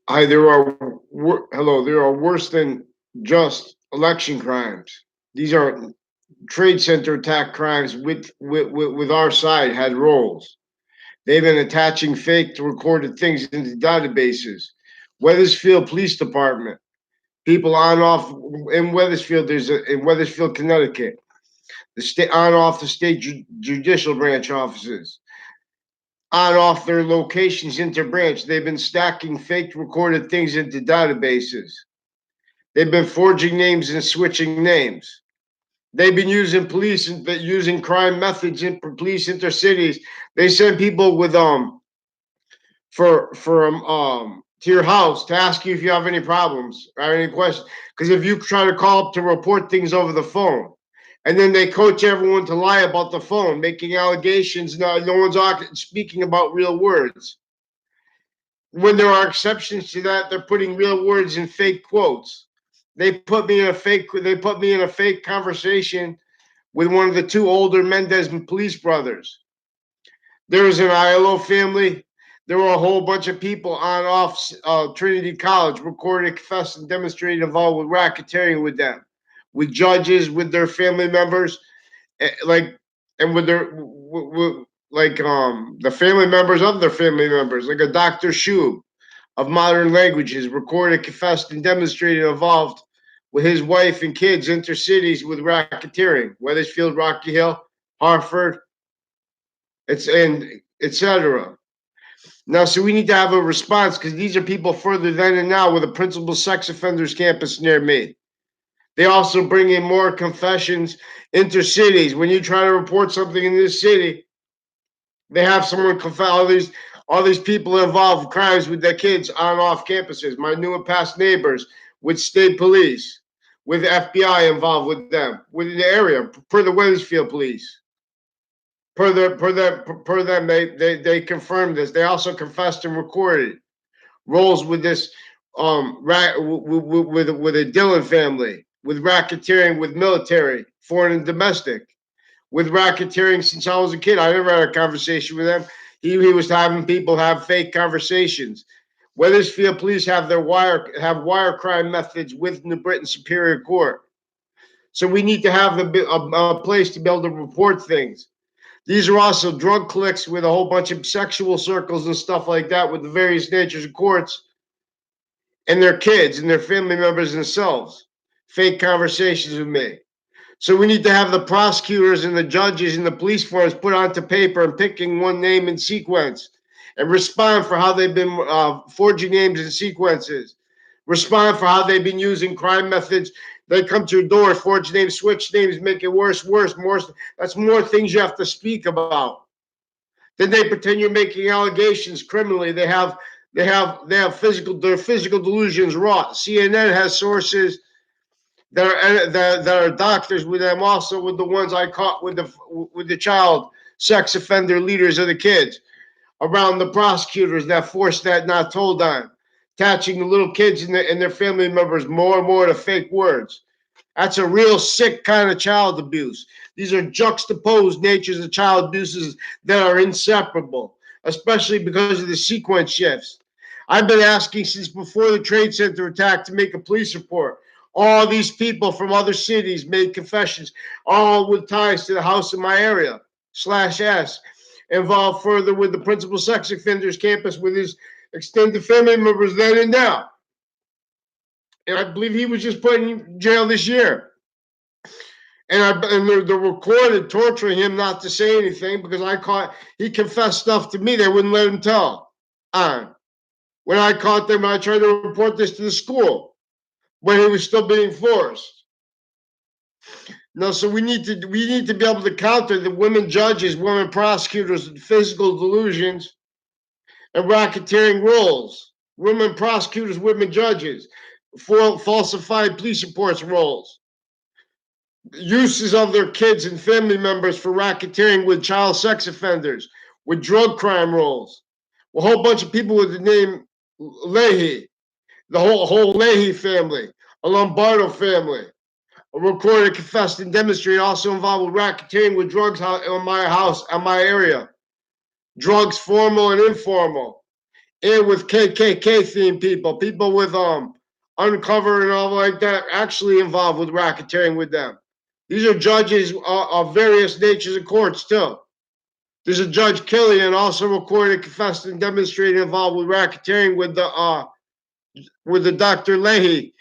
Hi, there are worse than just election crimes. These are trade center attack crimes with our side had roles. They've been attaching fake to recorded things into databases. Weathersfield Police Department, people on off in Weathersfield. In Weathersfield, Connecticut, the state on off the state judicial branch offices, on off their locations into branch. They've been stacking fake recorded things into databases. They've been forging names and switching names. They've been using crime methods in police intercities. They send people with to your house to ask you if you have any problems or any questions. Because if you try to call up to report things over the phone, and then they coach everyone to lie about the phone, making allegations. No one's speaking about real words. When there are exceptions to that, they're putting real words in fake quotes. They put me in a fake conversation with one of the two older Mendez police brothers. There was an ILO family. There were a whole bunch of people on off Trinity College recorded, confessed, and demonstrated involved with racketeering with them, with judges, with their family members, like, and with their the family members of their family members, like a Dr. Shub of modern languages, recorded, confessed, and demonstrated involved with his wife and kids intercities with racketeering, Weathersfield, Rocky Hill, Hartford, etc. Now, so we need to have a response because these are people further than and now with a principal sex offenders campus near me. They also bring in more confessions intercities. When you try to report something in this city, they have someone confess all these people involved in crimes with their kids on off campuses. My new and past neighbors with state police, with FBI involved with them, within the area, per the Weathersfield police. Per them, they confirmed this. They also confessed and recorded roles with this with a Dillon family, with racketeering, with military, foreign and domestic, with racketeering since I was a kid. I never had a conversation with him. He was having people have fake conversations. Weathersfield police have wire crime methods with New Britain Superior Court. So we need to have a place to be able to report things. These are also drug cliques with a whole bunch of sexual circles and stuff like that with the various natures of courts and their kids and their family members themselves. Fake conversations with me. So we need to have the prosecutors and the judges and the police force put onto paper and picking one name in sequence and respond for how they've been forging names in sequences. Respond for how they've been using crime methods. They come to your door, forge names, switch names, make it worse. More. That's more things you have to speak about. Then they pretend you're making allegations criminally. They have their physical delusions wrought. CNN has sources that are doctors with them, also with the ones I caught with the child sex offender leaders of the kids around the prosecutors that forced that not told on, attaching the little kids and their family members more and more to fake words. That's a real sick kind of child abuse. These are juxtaposed natures of child abuses that are inseparable, especially because of the sequence shifts. I've been asking since before the Trade Center attack to make a police report. All these people from other cities made confessions, all with ties to the house in my area, /S, involved further with the principal sex offenders campus with his extended family members then and now. And I believe he was just put in jail this year. And they're recorded torturing him not to say anything because he confessed stuff to me they wouldn't let him tell on. When I caught them, I tried to report this to the school when he was still being forced. No, so we need to be able to counter the women judges, women prosecutors, physical delusions, and racketeering roles. Women prosecutors, women judges, falsified police reports roles, uses of their kids and family members for racketeering with child sex offenders, with drug crime roles. A whole bunch of people with the name Leahy, the whole Leahy family, a Lombardo family, a recorded, confessed, and demonstrated also involved with racketeering with drugs on my house, on my area. Drugs, formal and informal. and with KKK themed people with Uncover and all like that, actually involved with racketeering with them. These are judges of various natures of courts too. There's a Judge Killian also recorded, confessed, and demonstrated involved with racketeering with the Dr. Leahy,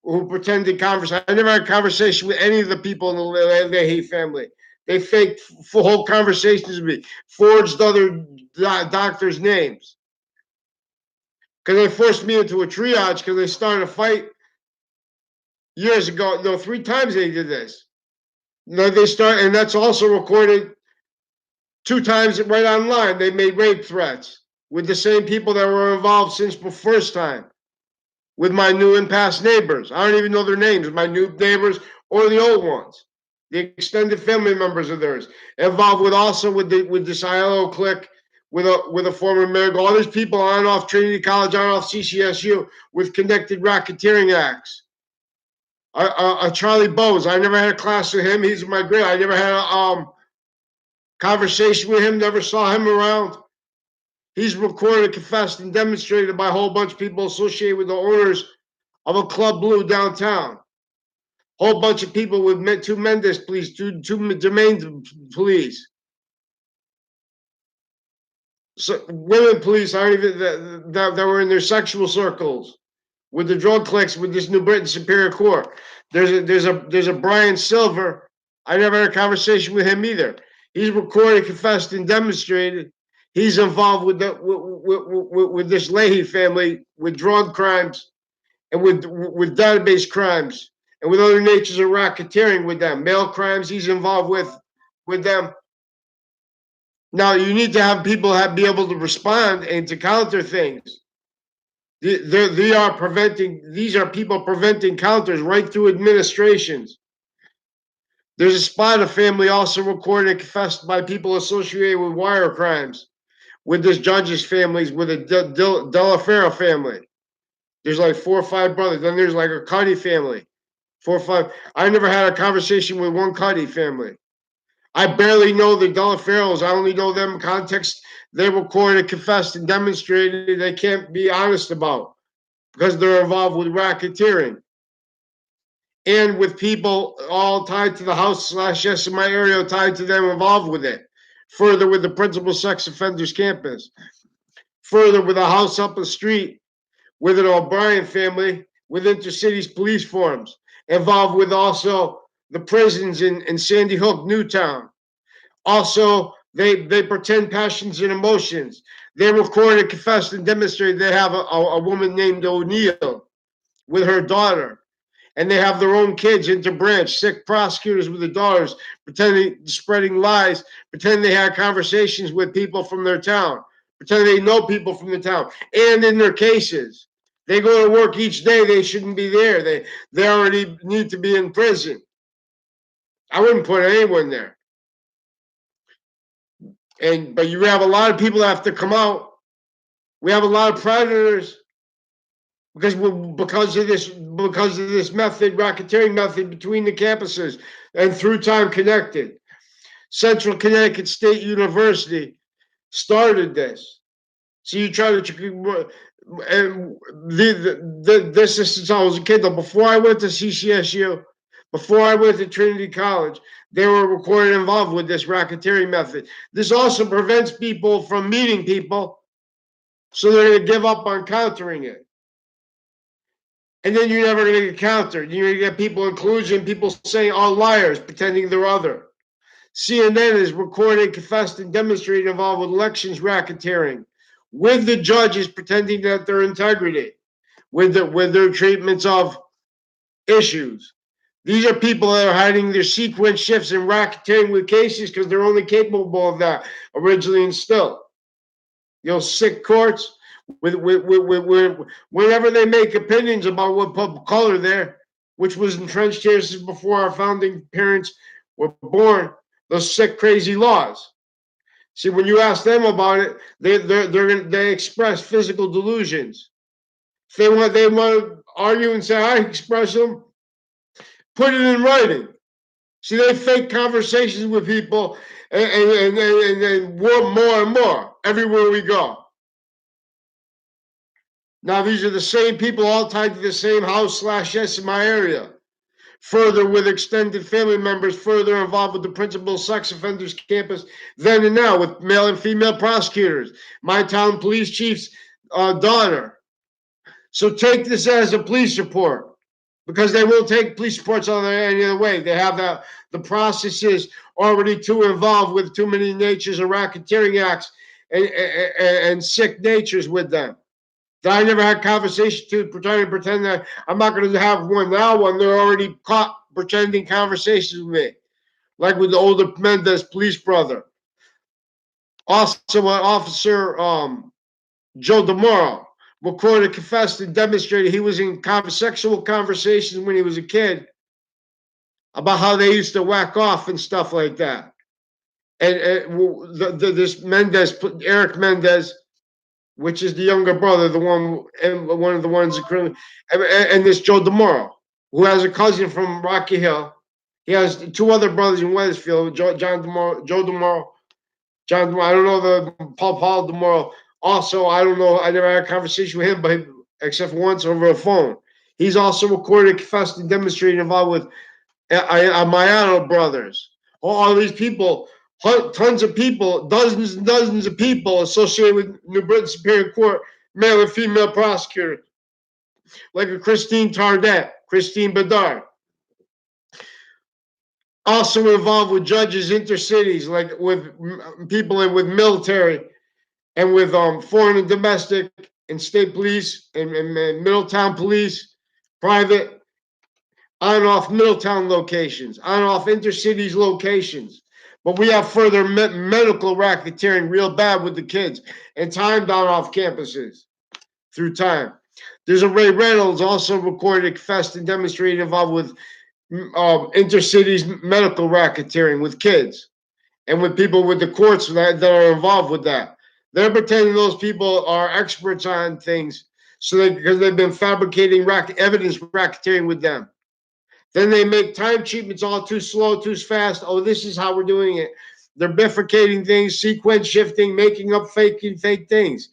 who pretended conversation. I never had a conversation with any of the people in the Leahy family. They faked whole conversations with me, forged other doctors' names. Because they forced me into a triage because they started a fight years ago. No, 3 times they did this. No, they start, and that's also recorded 2 times right online. They made rape threats with the same people that were involved since the first time. With my new and past neighbors. I don't even know their names, my new neighbors or the old ones, the extended family members of theirs, involved with also with this ILO clique, with a former mayor, all these people on and off Trinity College, on and off CCSU, with connected racketeering acts. Charlie Bowes, I never had a class with him. He's in my grade. I never had a conversation with him, never saw him around. He's recorded, confessed, and demonstrated by a whole bunch of people associated with the owners of a Club Blue downtown. Whole bunch of people with 2 Mendes police, two Jermaine police. So, women police aren't even that were in their sexual circles with the drug cliques with this New Britain Superior Court. There's a Brian Silver. I never had a conversation with him either. He's recorded, confessed, and demonstrated. He's involved with with this Leahy family with drug crimes and with database crimes and with other natures of racketeering with them. Mail crimes he's involved with them. Now you need to have people be able to respond and to counter things. These are people preventing counters right through administrations. There's a Spada family also recorded and confessed by people associated with wire crimes, with this judge's families, with a Della Fera family. There's like 4 or 5 brothers. Then there's like a Cuddy family. 4 or 5. I never had a conversation with one Cuddy family. I barely know the Della Feros. I only know them in context. They recorded, confessed, and demonstrated they can't be honest about because they're involved with racketeering and with people all tied to the house / yes in my area tied to them involved with it. Further with the principal sex offenders campus. Further with a house up the street with an O'Brien family with intercities police forms involved with also the prisons in Sandy Hook, Newtown. Also, they pretend passions and emotions. They recorded, confessed, and demonstrated they have a woman named O'Neill with her daughter. And they have their own kids interbranch, sick prosecutors with the daughters, pretending, spreading lies, pretending they had conversations with people from their town, pretending they know people from the town. And in their cases, they go to work each day. They shouldn't be there. They already need to be in prison. I wouldn't put anyone there. But you have a lot of people that have to come out. We have a lot of predators because of this method, racketeering method between the campuses and through time connected. Central Connecticut State University started this. So you try to, and this is since I was a kid. Though before I went to CCSU, before I went to Trinity College, they were recorded involved with this racketeering method. This also prevents people from meeting people, so they're going to give up on countering it. And then you're never going to get countered. You're going to get people inclusion, people saying all liars, pretending they're other. CNN is recorded, confessed, and demonstrated involved with elections racketeering, with the judges pretending that they're integrity, with their treatments of issues. These are people that are hiding their sequence shifts and racketeering with cases because they're only capable of that originally and still. Sick courts with whenever they make opinions about what public color there, which was entrenched here since before our founding parents were born. Those sick, crazy laws. See, when you ask them about it, they express physical delusions. If they want to argue and say I express them, put it in writing. See, they fake conversations with people and more and more everywhere we go. Now, these are the same people all tied to the same house/yes in my area. Further, with extended family members further involved with the principal sex offenders campus then and now with male and female prosecutors. My town police chief's daughter. So take this as a police report because they will take police reports on any other way. They have the processes already too involved with too many natures of racketeering acts and sick natures with them. That I never had conversation to pretend that I'm not going to have one now when they're already caught pretending conversations with me, like with the older Mendez police brother. Also, Officer Joe DeMoro recorded, confessed, and demonstrated he was in sexual conversations when he was a kid about how they used to whack off and stuff like that. And this Mendez, Eric Mendez, which is the younger brother, the one of the ones and this Joe DeMoro, who has a cousin from Rocky Hill. He has two other brothers in Wethersfield, Joe DeMoro. I don't know the Paul DeMoro. Also, I don't know. I never had a conversation with him, but except for once over the phone. He's also recorded, confessed, and demonstrated involved with Mayano brothers. All these people, tons of people, dozens and dozens of people associated with New Britain Superior Court, male and female prosecutors, like a Christine Tardet, Christine Bedard. Also involved with judges intercities, like with people with military and with foreign and domestic and state police and Middletown police, private, on and off Middletown locations, on and off intercities locations. But we have further medical racketeering real bad with the kids and time down off campuses through time. There's a Ray Reynolds also recorded, confessed, and demonstrated involved with intercities medical racketeering with kids and with people with the courts that are involved with that. They're pretending those people are experts on things because they've been fabricating evidence racketeering with them. Then they make time treatments all too slow, too fast. Oh, this is how we're doing it. They're bifurcating things, sequence shifting, making up fake things.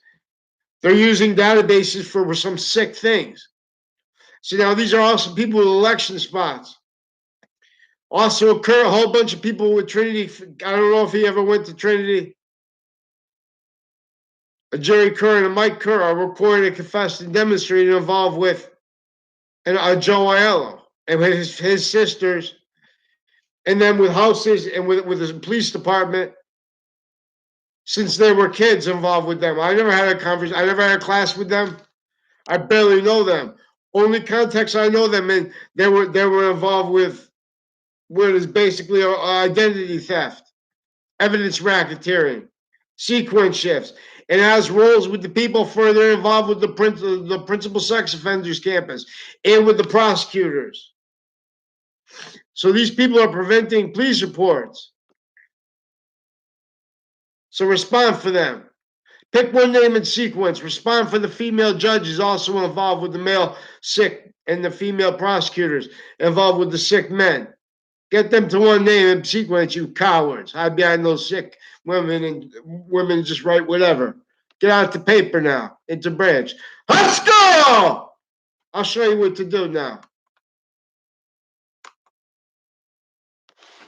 They're using databases for some sick things. See, now these are also people with election spots. Also, a whole bunch of people with Trinity. I don't know if he ever went to Trinity. Jerry Kerr and Mike Kerr are recorded, confessed, and demonstrated involved with Joe Aiello and his sisters, and then with houses and with the police department since they were kids involved with them. I never had a conversation. I never had a class with them. I barely know them. Only context I know them in, they were involved with where there's basically identity theft, evidence racketeering, sequence shifts, and has roles with the people further involved with the principal sex offenders campus and with the prosecutors. So these people are preventing police reports. So respond for them. Pick one name in sequence. Respond for the female judges also involved with the male sick and the female prosecutors involved with the sick men. Get them to one name in sequence, you cowards. Hide behind those sick women and women just write whatever. Get out the paper now. Into branch. Let's go! I'll show you what to do now.